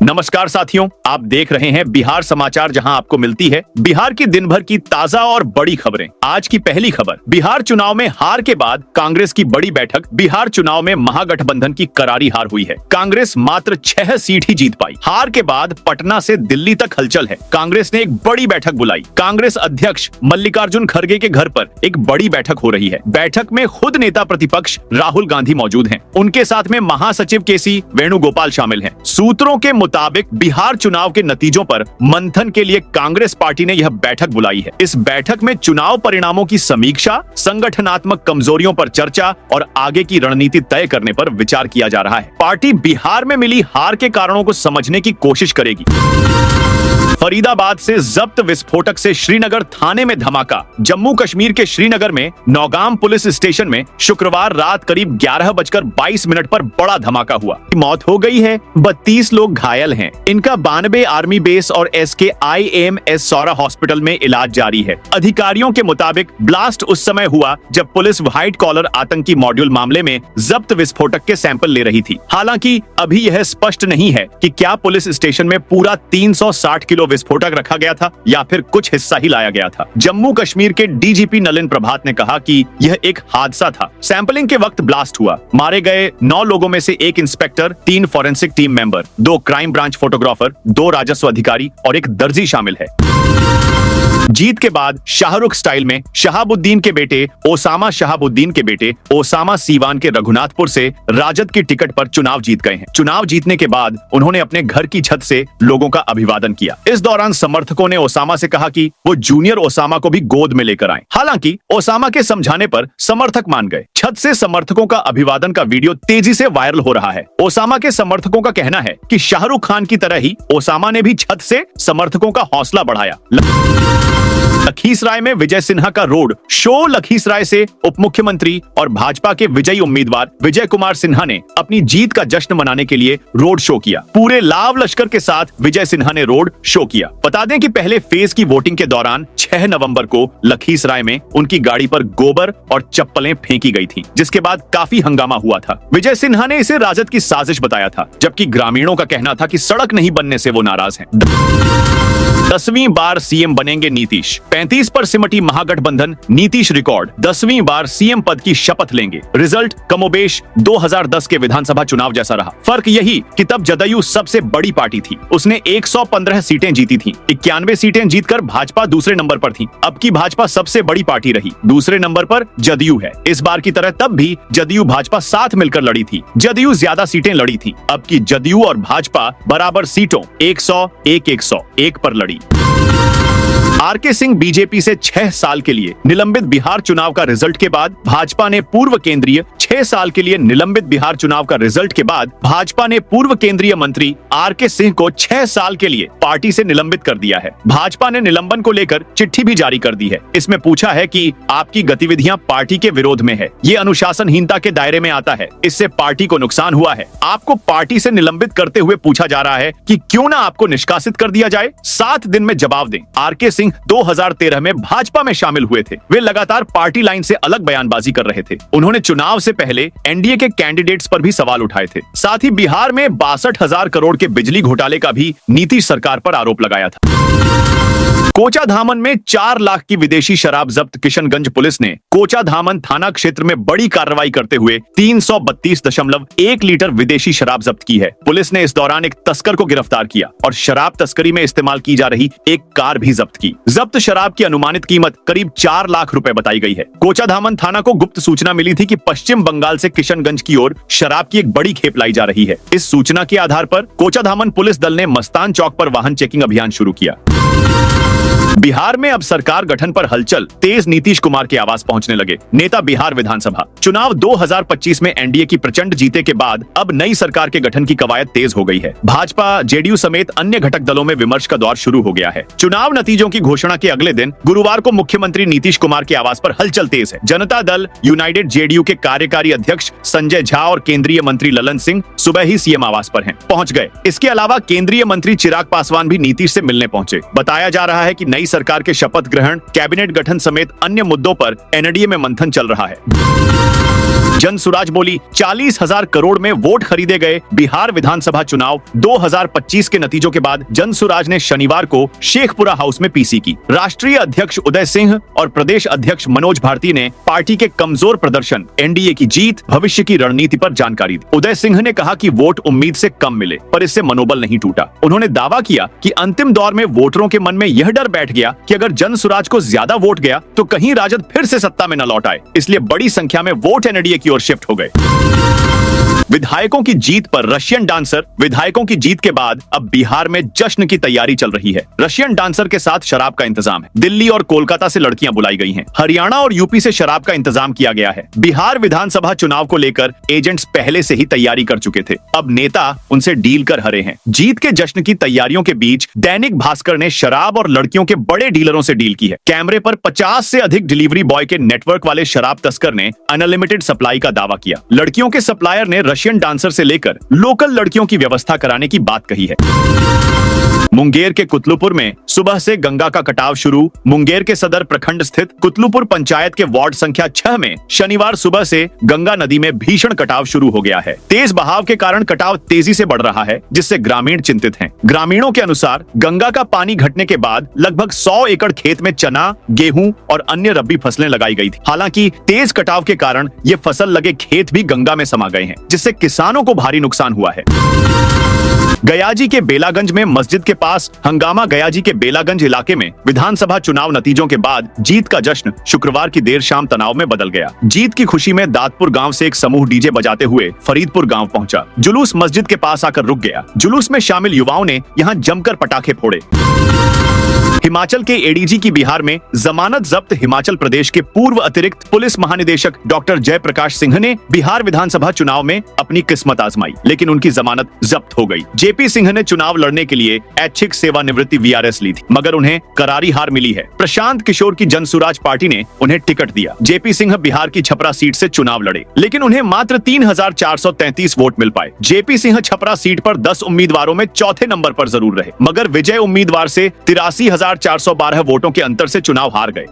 नमस्कार साथियों, आप देख रहे हैं बिहार समाचार, जहां आपको मिलती है बिहार की दिन भर की ताजा और बड़ी खबरें। आज की पहली खबर, बिहार चुनाव में हार के बाद कांग्रेस की बड़ी बैठक। बिहार चुनाव में महागठबंधन की करारी हार हुई है। कांग्रेस मात्र 6 सीट ही जीत पाई। हार के बाद पटना से दिल्ली तक हलचल है। कांग्रेस ने एक बड़ी बैठक बुलाई। कांग्रेस अध्यक्ष मल्लिकार्जुन खड़गे के घर पर एक बड़ी बैठक हो रही है। बैठक में खुद नेता प्रतिपक्ष राहुल गांधी मौजूद हैं। उनके साथ में महासचिव केसी वेणुगोपाल शामिल हैं। सूत्रों के मुताबिक बिहार चुनाव के नतीजों पर मंथन के लिए कांग्रेस पार्टी ने यह बैठक बुलाई है। इस बैठक में चुनाव परिणामों की समीक्षा, संगठनात्मक कमजोरियों पर चर्चा और आगे की रणनीति तय करने पर विचार किया जा रहा है। पार्टी बिहार में मिली हार के कारणों को समझने की कोशिश करेगी। फरीदाबाद से जब्त विस्फोटक से श्रीनगर थाने में धमाका। जम्मू कश्मीर के श्रीनगर में नौगाम पुलिस स्टेशन में शुक्रवार रात करीब 11:22 पर बड़ा धमाका हुआ। मौत हो गई है, 32 लोग घायल हैं। इनका 92 आर्मी बेस और SKIAMS सौरा हॉस्पिटल में इलाज जारी है। अधिकारियों के मुताबिक ब्लास्ट उस समय हुआ जब पुलिस व्हाइट कॉलर आतंकी मॉड्यूल मामले में जब्त विस्फोटक के सैंपल ले रही थी। हालांकि अभी यह स्पष्ट नहीं है कि क्या पुलिस स्टेशन में पूरा 360 किलो विस्फोटक रखा गया था या फिर कुछ हिस्सा ही लाया गया था। जम्मू कश्मीर के DGP नलिन प्रभात ने कहा कि यह एक हादसा था। सैंपलिंग के वक्त ब्लास्ट हुआ। मारे गए 9 लोगों में से 1 inspector, 3 forensic team member, 2 crime branch photographer, 2 राजस्व अधिकारी और 1 दर्जी शामिल है। जीत के बाद शाहरुख स्टाइल में शहाबुद्दीन के बेटे ओसामा सीवान के रघुनाथपुर से राजद की टिकट पर चुनाव जीत गए हैं। चुनाव जीतने के बाद उन्होंने अपने घर की छत से लोगों का अभिवादन किया। इस दौरान समर्थकों ने ओसामा से कहा कि वो जूनियर ओसामा को भी गोद में लेकर आए। हालांकि ओसामा के समझाने पर समर्थक मान गए। छत से समर्थकों का अभिवादन का वीडियो तेजी से वायरल हो रहा है। ओसामा के समर्थकों का कहना है कि शाहरुख खान की तरह ही ओसामा ने भी छत से समर्थकों का हौसला बढ़ाया। लखीसराय में विजय सिन्हा का रोड शो। लखीसराय से उप मुख्यमंत्री और भाजपा के विजयी उम्मीदवार विजय कुमार सिन्हा ने अपनी जीत का जश्न मनाने के लिए रोड शो किया। पूरे लाव लश्कर के साथ विजय सिन्हा ने रोड शो किया। बता दें कि पहले फेज की वोटिंग के दौरान 6 नवंबर को लखीसराय में उनकी गाड़ी पर गोबर और चप्पलें फेंकी गई थी, जिसके बाद काफी हंगामा हुआ था। विजय सिन्हा ने इसे राजद की साजिश बताया था, जबकि ग्रामीणों का कहना था कि सड़क नहीं बनने से वो नाराज हैं। 10वीं बार सीएम बनेंगे नीतीश। 35 पर सिमटी महागठबंधन, नीतीश रिकॉर्ड 10वीं बार सीएम पद की शपथ लेंगे। रिजल्ट कमोबेश 2010 के विधानसभा चुनाव जैसा रहा। फर्क यही कि तब जदयू सबसे बड़ी पार्टी थी। उसने 115 सीटें जीती थीं। 91 सीटें जीतकर भाजपा दूसरे नंबर पर थी। अब की भाजपा सबसे बड़ी पार्टी रही। दूसरे नंबर पर जदयू है। इस बार की तरह तब भी जदयू भाजपा साथ मिलकर लड़ी थी। जदयू ज्यादा सीटें लड़ी थी। अब की जदयू और भाजपा बराबर सीटों 100-1-100-1 पर लड़ी। RK सिंह बीजेपी से 6 साल के लिए निलंबित। बिहार चुनाव का रिजल्ट के बाद भाजपा ने पूर्व केंद्रीय 6 साल के लिए निलंबित। बिहार चुनाव का रिजल्ट के बाद भाजपा ने पूर्व केंद्रीय मंत्री RK सिंह को 6 साल के लिए पार्टी से निलंबित कर दिया है। भाजपा ने निलंबन को लेकर चिट्ठी भी जारी कर दी है। इसमें पूछा है कि आपकी गतिविधियां पार्टी के विरोध में है, ये अनुशासनहीनता के दायरे में आता है, इससे पार्टी को नुकसान हुआ है। आपको पार्टी से निलंबित करते हुए पूछा जा रहा है कि क्यों ना आपको निष्कासित कर दिया जाए। 7 दिन में जवाब दें। RK सिंह 2013 में भाजपा में शामिल हुए थे। वे लगातार पार्टी लाइन से अलग बयानबाजी कर रहे थे। उन्होंने चुनाव से पहले NDA के कैंडिडेट्स पर भी सवाल उठाए थे। साथ ही बिहार में 62,000 करोड़ के बिजली घोटाले का भी नीतीश सरकार पर आरोप लगाया था। कोचाधामन में 4 लाख की विदेशी शराब जब्त। किशनगंज पुलिस ने कोचाधामन थाना क्षेत्र में बड़ी कार्रवाई करते हुए 332.1 लीटर विदेशी शराब जब्त की है। पुलिस ने इस दौरान एक तस्कर को गिरफ्तार किया और शराब तस्करी में इस्तेमाल की जा रही एक कार भी जब्त की। जब्त शराब की अनुमानित कीमत करीब 4 लाख रुपए बताई गई है। कोचाधामन थाना को गुप्त सूचना मिली थी कि पश्चिम बंगाल से किशनगंज की ओर शराब की एक बड़ी खेप लाई जा रही है। इस सूचना के आधार पर कोचाधामन पुलिस दल ने मस्तान चौक पर वाहन चेकिंग अभियान शुरू किया। बिहार में अब सरकार गठन पर हलचल तेज। नीतीश कुमार के आवास पहुंचने लगे नेता। बिहार विधानसभा चुनाव 2025 में एनडीए की प्रचंड जीते के बाद अब नई सरकार के गठन की कवायद तेज हो गई है। भाजपा, जेडीयू समेत अन्य घटक दलों में विमर्श का दौर शुरू हो गया है। चुनाव नतीजों की घोषणा के अगले दिन गुरुवार को मुख्यमंत्री नीतीश कुमार के आवास पर हलचल तेज है। जनता दल यूनाइटेड जेडीयू के कार्यकारी अध्यक्ष संजय झा और केंद्रीय मंत्री ललन सिंह सुबह ही सीएम आवास पर पहुंच गए। इसके अलावा केंद्रीय मंत्री चिराग पासवान भी नीतीश से मिलने पहुंचे। बताया जा रहा है कि नई सरकार के शपथ ग्रहण, कैबिनेट गठन समेत अन्य मुद्दों पर एनडीए में मंथन चल रहा है। जनसुराज बोली 40,000 करोड़ में वोट खरीदे गए बिहार विधानसभा चुनाव 2025 के नतीजों के बाद जनसुराज ने शनिवार को शेखपुरा हाउस में पीसी की। राष्ट्रीय अध्यक्ष उदय सिंह और प्रदेश अध्यक्ष मनोज भारती ने पार्टी के कमजोर प्रदर्शन, एनडीए की जीत, भविष्य की रणनीति पर जानकारी दी। उदय सिंह ने कहा कि वोट उम्मीद से कम मिले, पर इससे मनोबल नहीं टूटा। उन्होंने दावा किया कि अंतिम दौर में वोटरों के मन में यह डर बैठ गया कि अगर जनसुराज को ज्यादा वोट गया तो कहीं राजद फिर से सत्ता में न लौट आए, इसलिए बड़ी संख्या में वोट एनडीए की ओर शिफ्ट हो गए। विधायकों की जीत पर रशियन डांसर, विधायकों की जीत के बाद अब बिहार में जश्न की तैयारी चल रही है। रशियन डांसर के साथ शराब का इंतजाम है। दिल्ली और कोलकाता से लड़कियां बुलाई गई हैं। हरियाणा और यूपी से शराब का इंतजाम किया गया है। बिहार विधानसभा चुनाव को लेकर एजेंट्स पहले से ही तैयारी कर चुके थे। अब नेता उनसे डील कर हरे हैं। जीत के जश्न की तैयारियों के बीच दैनिक भास्कर ने शराब और लड़कियों के बड़े डीलरों से डील की है। कैमरे पर 50 से अधिक डिलीवरी बॉय के नेटवर्क वाले शराब तस्कर ने अनलिमिटेड सप्लाई का दावा किया। लड़कियों के सप्लायर ने रशियन डांसर से लेकर लोकल लड़कियों की व्यवस्था कराने की बात कही है। मुंगेर के कुतलुपुर में सुबह से गंगा का कटाव शुरू। मुंगेर के सदर प्रखंड स्थित कुतलुपुर पंचायत के वार्ड संख्या 6 में शनिवार सुबह से गंगा नदी में भीषण कटाव शुरू हो गया है। तेज बहाव के कारण कटाव तेजी से बढ़ रहा है, जिससे ग्रामीण चिंतित हैं। ग्रामीणों के अनुसार गंगा का पानी घटने के बाद लगभग 100 एकड़ खेत में चना, गेहूं और अन्य रबी फसलें लगाई गई थी। हालांकि तेज कटाव के कारण ये फसल लगे खेत भी गंगा में समा गए हैं, जिससे किसानों को भारी नुकसान हुआ है। गयाजी के बेलागंज में मस्जिद के पास हंगामा। गयाजी के बेलागंज इलाके में विधानसभा चुनाव नतीजों के बाद जीत का जश्न शुक्रवार की देर शाम तनाव में बदल गया। जीत की खुशी में दातपुर गांव से एक समूह डीजे बजाते हुए फरीदपुर गांव पहुंचा। जुलूस मस्जिद के पास आकर रुक गया। जुलूस में शामिल युवाओं ने यहां जमकर पटाखे फोड़े। हिमाचल के एडीजी की बिहार में जमानत जब्त। हिमाचल प्रदेश के पूर्व अतिरिक्त पुलिस महानिदेशक डॉक्टर जयप्रकाश सिंह ने बिहार विधानसभा चुनाव में अपनी किस्मत आजमाई, लेकिन उनकी जमानत जब्त हो गई। जेपी सिंह ने चुनाव लड़ने के लिए ऐच्छिक सेवानिवृत्ति वीआरएस ली थी, मगर उन्हें करारी हार मिली है। प्रशांत किशोर की जनसुराज पार्टी ने उन्हें टिकट दिया। जेपी सिंह बिहार की छपरा सीट से चुनाव लड़े, लेकिन उन्हें मात्र 3,433 वोट मिल पाए। जेपी सिंह छपरा सीट पर 10 उम्मीदवारों में चौथे नंबर पर जरूर रहे, मगर विजय उम्मीदवार से 83,412 वोटों के अंतर से चुनाव हार गए।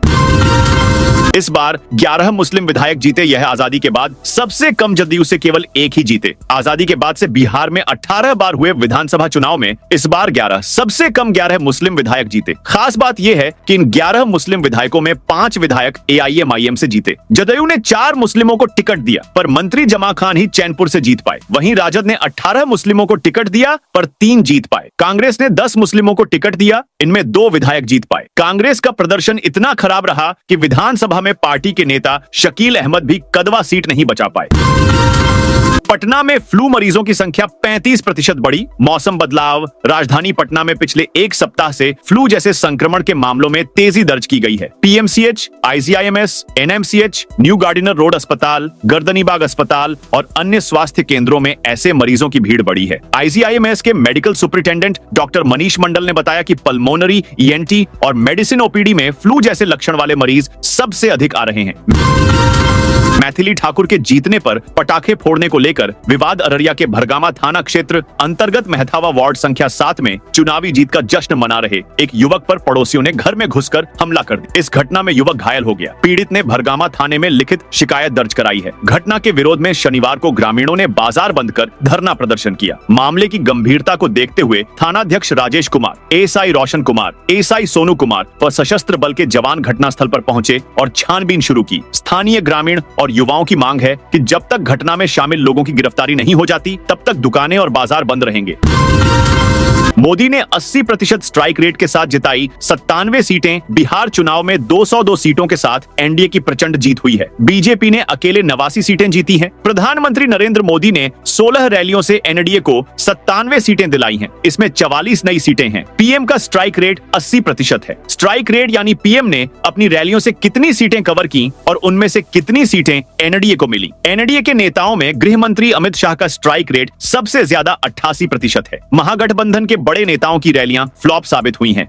इस बार 11 मुस्लिम विधायक जीते। यह आजादी के बाद सबसे कम जदयू से केवल एक ही जीते। आजादी के बाद से बिहार में 18 बार हुए विधानसभा चुनाव में इस बार 11, सबसे कम 11 मुस्लिम विधायक जीते। खास बात यह है कि इन 11 मुस्लिम विधायकों में 5 विधायक एआईएमआईएम से जीते। जदयू ने 4 मुस्लिमों को टिकट दिया, पर मंत्री जमा खान ही चैनपुर से जीत पाए। वहीं राजद ने 18 मुस्लिमों को टिकट दिया, पर 3 जीत पाए। कांग्रेस ने 10 मुस्लिमों को टिकट दिया, इनमें 2 विधायक जीत पाए। कांग्रेस का प्रदर्शन इतना खराब रहा कि विधानसभा में पार्टी के नेता शकील अहमद भी कदवा सीट नहीं बचा पाए। पटना में फ्लू मरीजों की संख्या 35% बढ़ी। मौसम बदलाव। राजधानी पटना में पिछले एक सप्ताह से फ्लू जैसे संक्रमण के मामलों में तेजी दर्ज की गई है। PMCH, IGIMS, NMCH, new Gardiner road अस्पताल, गर्दनीबाग अस्पताल और अन्य स्वास्थ्य केंद्रों में ऐसे मरीजों की भीड़ बढ़ी है। आईजीआईएमएस के medical superintendent doctor Manish Mandal ने बताया कि पल्मोनरी, ईएनटी और मेडिसिन ओपीडी में फ्लू जैसे लक्षण वाले मरीज सबसे अधिक आ रहे हैं। मैथिली ठाकुर के जीतने पर पटाखे फोड़ने को लेकर विवाद। अररिया के भरगामा थाना क्षेत्र अंतर्गत मेहथावा वार्ड संख्या 7 में चुनावी जीत का जश्न मना रहे एक युवक पर पड़ोसियों ने घर में घुसकर हमला कर दिया। इस घटना में युवक घायल हो गया। पीड़ित ने भरगामा थाने में लिखित शिकायत दर्ज कराई है। घटना के विरोध में शनिवार को ग्रामीणों ने बाजार बंद कर धरना प्रदर्शन किया। मामले की गंभीरता को देखते हुए थानाध्यक्ष राजेश कुमार, एएसआई रोशन कुमार, एएसआई सोनू कुमार और सशस्त्र बल के जवान घटनास्थल पर पहुंचे और छानबीन शुरू की। स्थानीय ग्रामीण और युवाओं की मांग है कि जब तक घटना में शामिल लोगों की गिरफ्तारी नहीं हो जाती, तब तक दुकानें और बाजार बंद रहेंगे। मोदी ने 80% स्ट्राइक रेट के साथ जिताई 97 सीटें। बिहार चुनाव में 202 सीटों के साथ एनडीए की प्रचंड जीत हुई है। बीजेपी ने अकेले 89 सीटें जीती हैं। प्रधानमंत्री नरेंद्र मोदी ने 16 रैलियों से एनडीए को 97 सीटें दिलाई हैं। इसमें 44 नई सीटें हैं। पीएम का स्ट्राइक रेट 80% है। स्ट्राइक रेट यानी पीएम ने अपनी रैलियों से कितनी सीटें कवर की और उनमें से कितनी सीटें एनडीए को मिली। एनडीए के नेताओं में गृह मंत्री अमित शाह का स्ट्राइक रेट सबसे ज्यादा 88% है। महागठबंधन के बड़े नेताओं की रैलियां फ्लॉप साबित हुई हैं।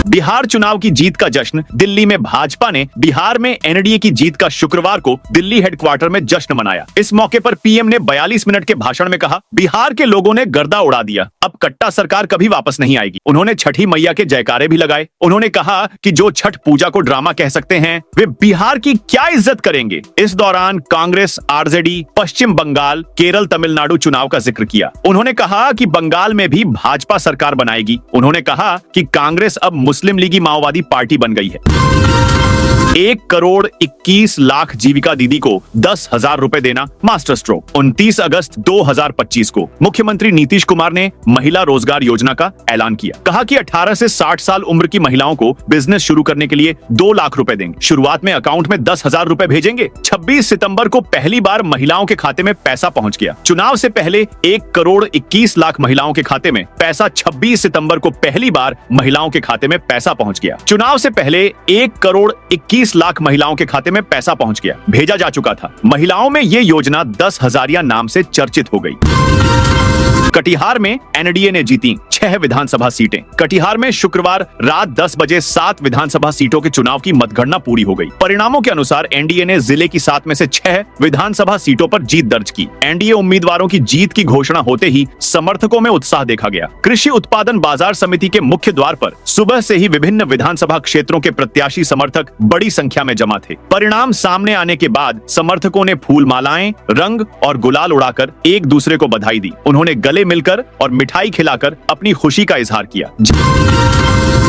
बिहार चुनाव की जीत का जश्न दिल्ली में भाजपा ने बिहार में एनडीए की जीत का शुक्रवार को दिल्ली हेडक्वार्टर में जश्न मनाया। इस मौके पर पीएम ने 42 मिनट के भाषण में कहा, बिहार के लोगों ने गर्दा उड़ा दिया, अब कट्टा सरकार कभी वापस नहीं आएगी। उन्होंने छठी मैया के जयकारे भी लगाए। उन्होंने कहा कि जो छठ पूजा को ड्रामा कह सकते हैं वे बिहार की क्या इज्जत करेंगे। इस दौरान कांग्रेस, आरजेडी, पश्चिम बंगाल, केरल, तमिलनाडु चुनाव का जिक्र किया। उन्होंने कहा कि बंगाल में भी भाजपा सरकार बनाएगी। उन्होंने कहा कि कांग्रेस अब मुस्लिम लीगी माओवादी पार्टी बन गई है। 1,21,00,000 जीविका दीदी को 10,000 रुपए देना मास्टर स्ट्रोक। 29 अगस्त 2025 को मुख्यमंत्री नीतीश कुमार ने महिला रोजगार योजना का ऐलान किया। कहा कि 18 से 60 साल उम्र की महिलाओं को बिजनेस शुरू करने के लिए 2 लाख रुपए देंगे। शुरुआत में अकाउंट में 10,000 रुपए भेजेंगे। 26 सितंबर को पहली बार महिलाओं के खाते में पैसा पहुंच गया। चुनाव से पहले 1,21,00,000 महिलाओं के खाते में पैसा 26 सितंबर को पहली बार महिलाओं के खाते में पैसा पहुंच गया। चुनाव से पहले 1,21,00,000 महिलाओं के खाते में पैसा पहुंच गया, भेजा जा चुका था। महिलाओं में ये योजना 10,000 नाम से चर्चित हो गई। कटिहार में एनडीए ने जीती 6 विधानसभा सीटें। कटिहार में शुक्रवार रात 10 बजे 7 विधानसभा सीटों के चुनाव की मतगणना पूरी हो गई। परिणामों के अनुसार एनडीए ने जिले की 7 में से 6 विधानसभा सीटों पर जीत दर्ज की। एनडीए उम्मीदवारों की जीत की घोषणा होते ही समर्थकों में उत्साह देखा गया। कृषि उत्पादन बाजार समिति के मुख्य द्वार पर सुबह से ही विभिन्न विधानसभा क्षेत्रों के प्रत्याशी समर्थक बड़ी संख्या में जमा थे। परिणाम सामने आने के बाद समर्थकों ने फूल मालाएं, रंग और गुलाल उड़ाकर एक दूसरे को बधाई दी। उन्होंने गले मिलकर और मिठाई खिलाकर अपनी खुशी का इजहार किया।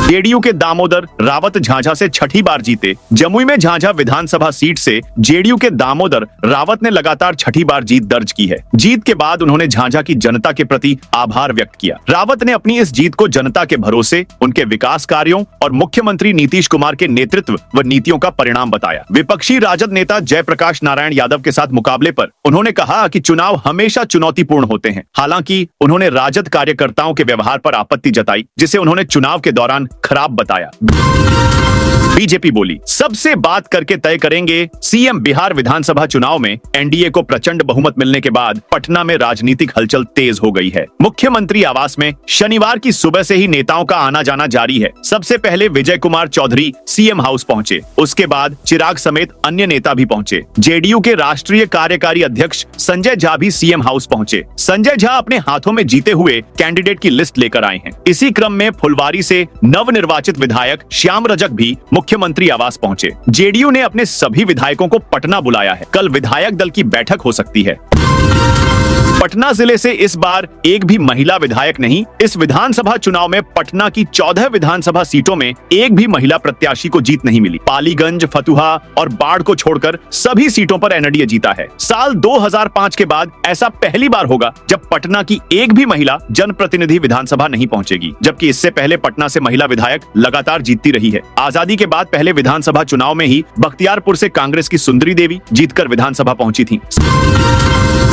जेडीयू के दामोदर रावत झांझा से छठी बार जीते। जमुई में झांझा विधानसभा सीट से जेडीयू के दामोदर रावत ने लगातार छठी बार जीत दर्ज की है। जीत के बाद उन्होंने झांझा की जनता के प्रति आभार व्यक्त किया। रावत ने अपनी इस जीत को जनता के भरोसे, उनके विकास कार्यों और मुख्यमंत्री नीतीश कुमार के नेतृत्व व नीतियों का परिणाम बताया। विपक्षी राजद नेता जयप्रकाश नारायण यादव के साथ मुकाबले पर उन्होंने कहा कि चुनाव हमेशा चुनौतीपूर्ण होते हैं। हालांकि उन्होंने राजद कार्यकर्ताओं के व्यवहार पर आपत्ति जताई, जिसे उन्होंने चुनाव के दौरान खराब बताया। बीजेपी बोली, सबसे बात करके तय करेंगे। सीएम बिहार विधानसभा चुनाव में एनडीए को प्रचंड बहुमत मिलने के बाद पटना में राजनीतिक हलचल तेज हो गई है। मुख्यमंत्री आवास में शनिवार की सुबह से ही नेताओं का आना जाना जारी है। सबसे पहले विजय कुमार चौधरी सीएम हाउस पहुंचे, उसके बाद चिराग समेत अन्य नेता भी पहुंचे। जेडीयू के राष्ट्रीय कार्यकारी अध्यक्ष संजय झा भी सीएम हाउस पहुंचे। संजय झा अपने हाथों में जीते हुए कैंडिडेट की लिस्ट लेकर आए हैं। इसी क्रम में फुलवारी से नवनिर्वाचित विधायक श्याम रजक भी मुख्यमंत्री आवास पहुंचे। जेडीयू ने अपने सभी विधायकों को पटना बुलाया है। कल विधायक दल की बैठक हो सकती है। पटना जिले से इस बार एक भी महिला विधायक नहीं। इस विधानसभा चुनाव में पटना की 14 विधानसभा सीटों में एक भी महिला प्रत्याशी को जीत नहीं मिली। पालीगंज, फतुहा और बाढ़ को छोड़कर सभी सीटों पर एनडीए जीता है। साल 2005 के बाद ऐसा पहली बार होगा जब पटना की एक भी महिला जनप्रतिनिधि विधानसभा नहीं पहुंचेगी, जबकि इससे पहले पटना से महिला विधायक लगातार जीतती रही है। आजादी के बाद पहले विधानसभा चुनाव में ही बख्तियारपुर से कांग्रेस की सुंदरी देवी जीतकर विधानसभा पहुंची थी।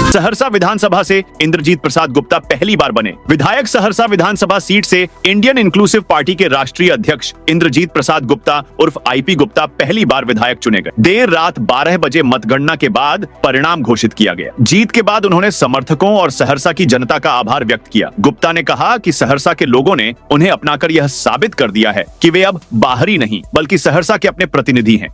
सहरसा विधानसभा से इंद्रजीत प्रसाद गुप्ता पहली बार बने। विधायक सहरसा विधानसभा सीट से इंडियन इंक्लूसिव पार्टी के राष्ट्रीय अध्यक्ष इंद्रजीत प्रसाद गुप्ता उर्फ आईपी गुप्ता पहली बार विधायक चुने गए। देर रात 12 बजे मतगणना के बाद परिणाम घोषित किया गया। जीत के बाद उन्होंने समर्थकों और सहरसा की जनता का आभार व्यक्त किया। गुप्ता ने कहा कि सहरसा के लोगों ने उन्हें अपनाकर यह साबित कर दिया है कि वे अब बाहरी नहीं बल्कि सहरसा के अपने प्रतिनिधि हैं।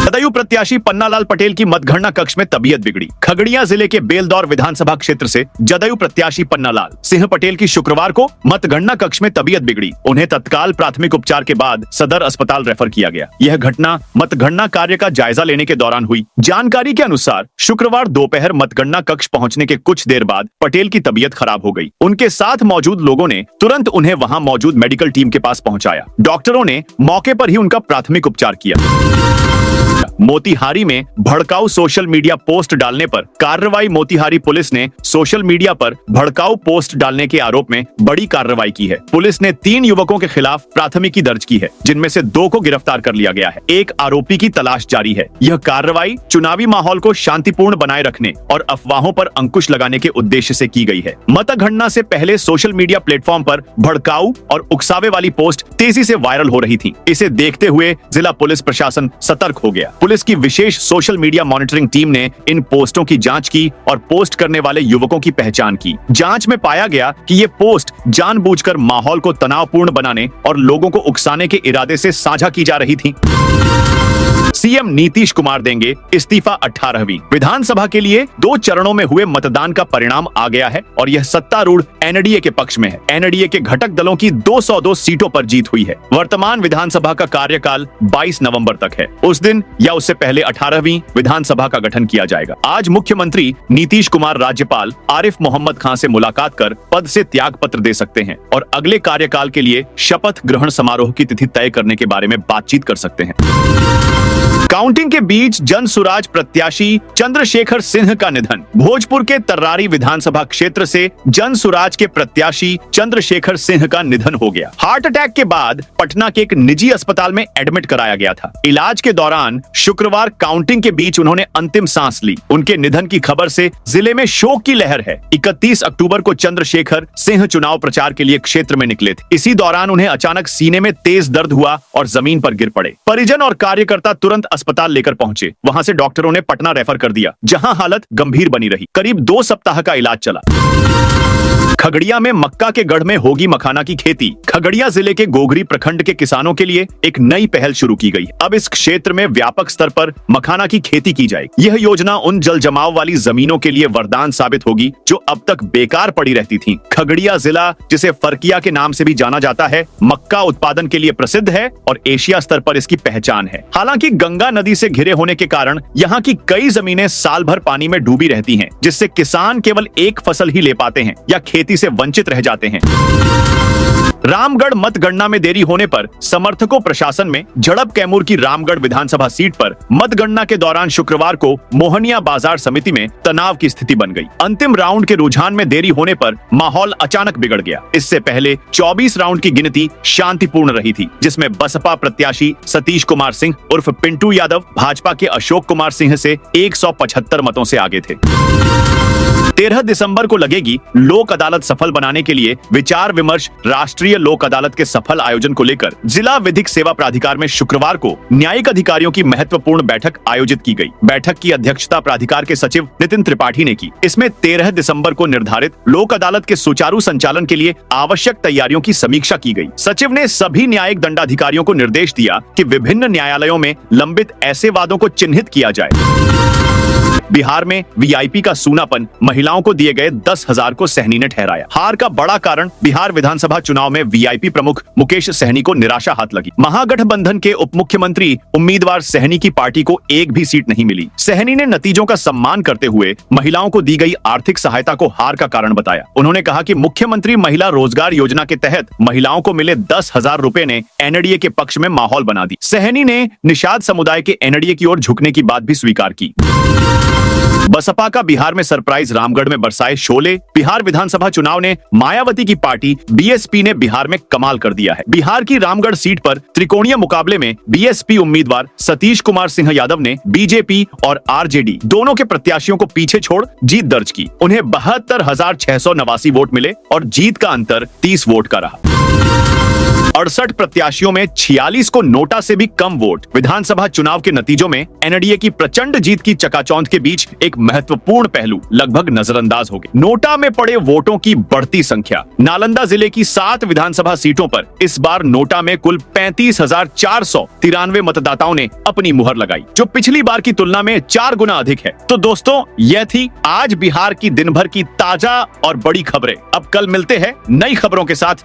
जदयू प्रत्याशी पन्नालाल पटेल की मतगणना कक्ष में तबीयत बिगड़ी। खगड़िया जिले के बेलदौर विधानसभा क्षेत्र से जदयू प्रत्याशी पन्नालाल सिंह पटेल की शुक्रवार को मतगणना कक्ष में तबीयत बिगड़ी। उन्हें तत्काल प्राथमिक उपचार के बाद सदर अस्पताल रेफर किया गया। यह घटना मतगणना कार्य का जायजा लेने के दौरान हुई। जानकारी के अनुसार शुक्रवार दोपहर मतगणना कक्ष पहुंचने के कुछ देर बाद पटेल की तबीयत खराब हो गई। उनके साथ मौजूद लोगों ने तुरंत उन्हें वहां मौजूद मेडिकल टीम के पास पहुंचाया। डॉक्टरों ने मौके पर ही उनका प्राथमिक उपचार किया। मोतिहारी में भड़काऊ सोशल मीडिया पोस्ट डालने पर कार्रवाई। मोतिहारी पुलिस ने सोशल मीडिया पर भड़काऊ पोस्ट डालने के आरोप में बड़ी कार्रवाई की है। पुलिस ने 3 युवकों के खिलाफ प्राथमिकी दर्ज की है, जिनमें से 2 को गिरफ्तार कर लिया गया है। एक आरोपी की तलाश जारी है। यह कार्रवाई चुनावी माहौल को शांतिपूर्ण बनाए रखने और अफवाहों पर अंकुश लगाने के उद्देश्य से की गई है। मतगणना से पहले सोशल मीडिया प्लेटफॉर्म पर भड़काऊ और उकसावे वाली पोस्ट तेजी से वायरल हो रही थी। इसे देखते हुए जिला पुलिस प्रशासन सतर्क हो गया। पुलिस की विशेष सोशल मीडिया मॉनिटरिंग टीम ने इन पोस्टों की जांच की और पोस्ट करने वाले युवकों की पहचान की। जांच में पाया गया कि ये पोस्ट जानबूझकर माहौल को तनावपूर्ण बनाने और लोगों को उकसाने के इरादे से साझा की जा रही थी। सीएम नीतीश कुमार देंगे इस्तीफा 18वीं। विधानसभा के लिए 2 चरणों में हुए मतदान का परिणाम आ गया है और यह सत्तारूढ़ एनडीए के पक्ष में है। एनडीए के घटक दलों की 202 सीटों पर जीत हुई है। वर्तमान विधानसभा का कार्यकाल 22 नवंबर तक है। उस दिन या उससे पहले 18वीं विधानसभा का गठन किया जाएगा। आज मुख्यमंत्री नीतीश कुमार राज्यपाल आरिफ मोहम्मद खान से मुलाकात कर पद से त्याग पत्र दे सकते हैं और अगले कार्यकाल के लिए शपथ ग्रहण समारोह की तिथि तय करने के बारे में बातचीत कर सकते हैं। काउंटिंग के बीच जनसुराज प्रत्याशी चंद्रशेखर सिंह का निधन। भोजपुर के तर्रारी विधानसभा क्षेत्र से जनसुराज के प्रत्याशी चंद्रशेखर सिंह का निधन हो गया। हार्ट अटैक के बाद पटना के एक निजी अस्पताल में एडमिट कराया गया था। इलाज के दौरान शुक्रवार काउंटिंग के बीच उन्होंने अंतिम सांस ली। उनके निधन की खबर से जिले में शोक की लहर है। 31 अक्टूबर को चंद्रशेखर सिंह चुनाव प्रचार के लिए क्षेत्र में निकले थे। इसी दौरान उन्हें अचानक सीने में तेज दर्द हुआ और जमीन पर गिर पड़े। परिजन और कार्यकर्ता तुरंत अस्पताल लेकर पहुंचे। वहां से डॉक्टरों ने पटना रेफर कर दिया, जहां हालत गंभीर बनी रही। करीब 2 सप्ताह का इलाज चला। खगड़िया में मक्का के गढ़ में होगी मखाना की खेती। खगड़िया जिले के गोगरी प्रखंड के किसानों के लिए एक नई पहल शुरू की गई। अब इस क्षेत्र में व्यापक स्तर पर मखाना की खेती की जाएगी। यह योजना उन जल जमाव वाली जमीनों के लिए वरदान साबित होगी जो अब तक बेकार पड़ी रहती थीं। खगड़िया जिला, जिसे फरकिया के नाम से भी जाना जाता है, मक्का उत्पादन के लिए प्रसिद्ध है और एशिया स्तर पर इसकी पहचान है। हालांकि गंगा नदी से घिरे होने के कारण यहाँ की कई जमीनें साल भर पानी में डूबी रहती हैं, जिससे किसान केवल एक फसल ही ले पाते हैं या खेती से वंचित रह जाते हैं। रामगढ़ मतगणना में देरी होने पर समर्थकों प्रशासन में झड़प। कैमूर की रामगढ़ विधानसभा सीट पर मतगणना के दौरान शुक्रवार को मोहनिया बाजार समिति में तनाव की स्थिति बन गई। अंतिम राउंड के रुझान में देरी होने पर माहौल अचानक बिगड़ गया। इससे पहले 24 राउंड की गिनती शांतिपूर्ण रही थी, जिसमें बसपा प्रत्याशी सतीश कुमार सिंह उर्फ पिंटू यादव भाजपा के अशोक कुमार सिंह से 175 मतों से आगे थे। 13 दिसंबर को लगेगी लोक अदालत। सफल बनाने के लिए विचार विमर्श राष्ट्रीय लोक अदालत के सफल आयोजन को लेकर जिला विधिक सेवा प्राधिकार में शुक्रवार को न्यायिक अधिकारियों की महत्वपूर्ण बैठक आयोजित की गई। बैठक की अध्यक्षता प्राधिकार के सचिव नितिन त्रिपाठी ने की। इसमें 13 दिसंबर को निर्धारित लोक अदालत के सुचारू संचालन के लिए आवश्यक तैयारियों की समीक्षा की गई। सचिव ने सभी न्यायिक दंडाधिकारियों को निर्देश दिया कि विभिन्न न्यायालयों में लंबित ऐसे वादों को चिन्हित किया जाए। बिहार में वीआईपी का सूनापन महिलाओं को दिए गए 10,000 को सहनी ने ठहराया। हार का बड़ा कारण बिहार विधानसभा चुनाव में वीआईपी प्रमुख मुकेश सहनी को निराशा हाथ लगी। महागठबंधन के उप मुख्यमंत्री उम्मीदवार सहनी की पार्टी को एक भी सीट नहीं मिली। सहनी ने नतीजों का सम्मान करते हुए महिलाओं को दी गई आर्थिक सहायता को हार का कारण बताया। उन्होंने कहा कि मुख्यमंत्री महिला रोजगार योजना के तहत महिलाओं को मिले 10,000 रुपए ने एनडीए के पक्ष में माहौल बना दी। सहनी ने निषाद समुदाय के एनडीए की ओर झुकने की बात भी स्वीकार की। बसपा का बिहार में सरप्राइज। रामगढ़ में बरसाए शोले। बिहार विधानसभा चुनाव ने मायावती की पार्टी बीएसपी ने बिहार में कमाल कर दिया है। बिहार की रामगढ़ सीट पर त्रिकोणीय मुकाबले में बीएसपी उम्मीदवार सतीश कुमार सिंह यादव ने बीजेपी और आरजेडी दोनों के प्रत्याशियों को पीछे छोड़ जीत दर्ज की। उन्हें 72,689 वोट मिले और जीत का अंतर 30 वोट का रहा। 68 प्रत्याशियों में 46 को नोटा से भी कम वोट। विधानसभा चुनाव के नतीजों में एनडीए की प्रचंड जीत की चकाचौंध के बीच एक महत्वपूर्ण पहलू लगभग नजरअंदाज हो गया। नोटा में पड़े वोटों की बढ़ती संख्या। नालंदा जिले की 7 विधानसभा सीटों पर इस बार नोटा में कुल 35,493 मतदाताओं ने अपनी मुहर लगाई, जो पिछली बार की तुलना में 4 गुना अधिक है। तो दोस्तों, यह थी आज बिहार की दिन भर की ताजा और बड़ी खबरें। अब कल मिलते हैं नई खबरों के साथ।